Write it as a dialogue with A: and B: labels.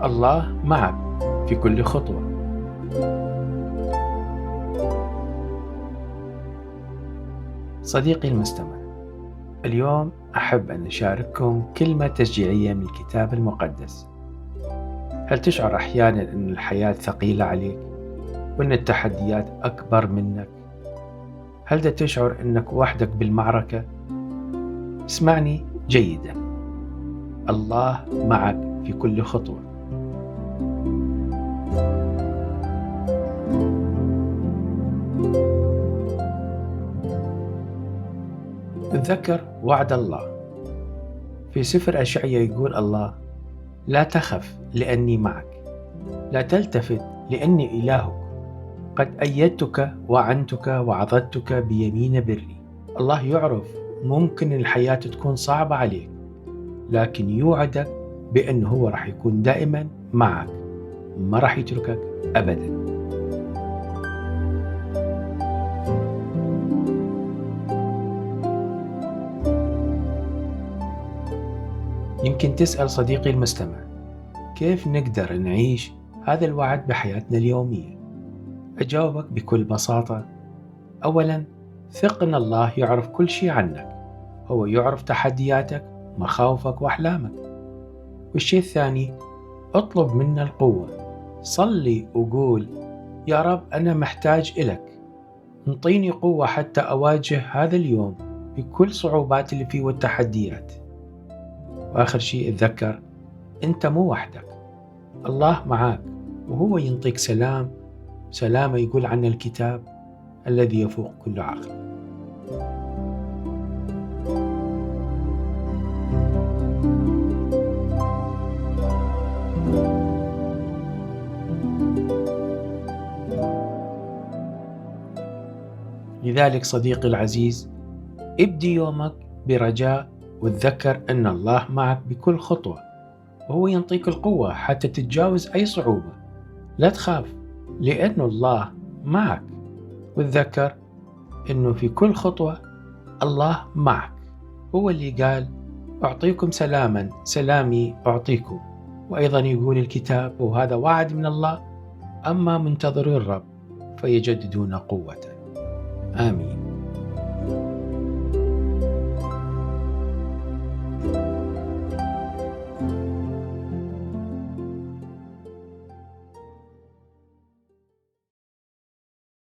A: الله معك في كل خطوة. صديقي المستمع، اليوم أحب أن أشارككم كلمة تشجيعية من الكتاب المقدس. هل تشعر أحيانا أن الحياة ثقيلة عليك وأن التحديات أكبر منك؟ هل تشعر أنك وحدك بالمعركة؟ اسمعني جيدا، الله معك في كل خطوة. تذكر وعد الله في سفر أشعياء، يقول الله: لا تخف لأني معك، لا تلتفت لأني إلهك، قد أيدتك وعنتك وعضدتك بيمين بري. الله يعرف ممكن الحياة تكون صعبة عليك، لكن يوعدك بأنه هو راح يكون دائما معك، ما راح يتركك أبدا. يمكن تسأل صديقي المستمع، كيف نقدر نعيش هذا الوعد بحياتنا اليومية؟ أجاوبك بكل بساطة. أولا، ثق أن الله يعرف كل شيء عنك، هو يعرف تحدياتك، مخاوفك وأحلامك. والشيء الثاني، اطلب منا القوة، صلي وقول: يا رب أنا محتاج إلك، انطيني قوة حتى أواجه هذا اليوم بكل صعوبات اللي فيه والتحديات. وآخر شيء، اتذكر أنت مو وحدك، الله معاك، وهو ينطيك سلامة يقول عنه الكتاب الذي يفوق كل عقل. لذلك صديقي العزيز، ابدي يومك برجاء، وتذكر أن الله معك بكل خطوة، وهو ينطيك القوة حتى تتجاوز أي صعوبة. لا تخاف لأن الله معك، وتذكر أنه في كل خطوة الله معك. هو اللي قال: أعطيكم سلاما، سلامي أعطيكم. وأيضا يقول الكتاب، وهذا وعد من الله: أما منتظري الرب فيجددون قوة. آمين.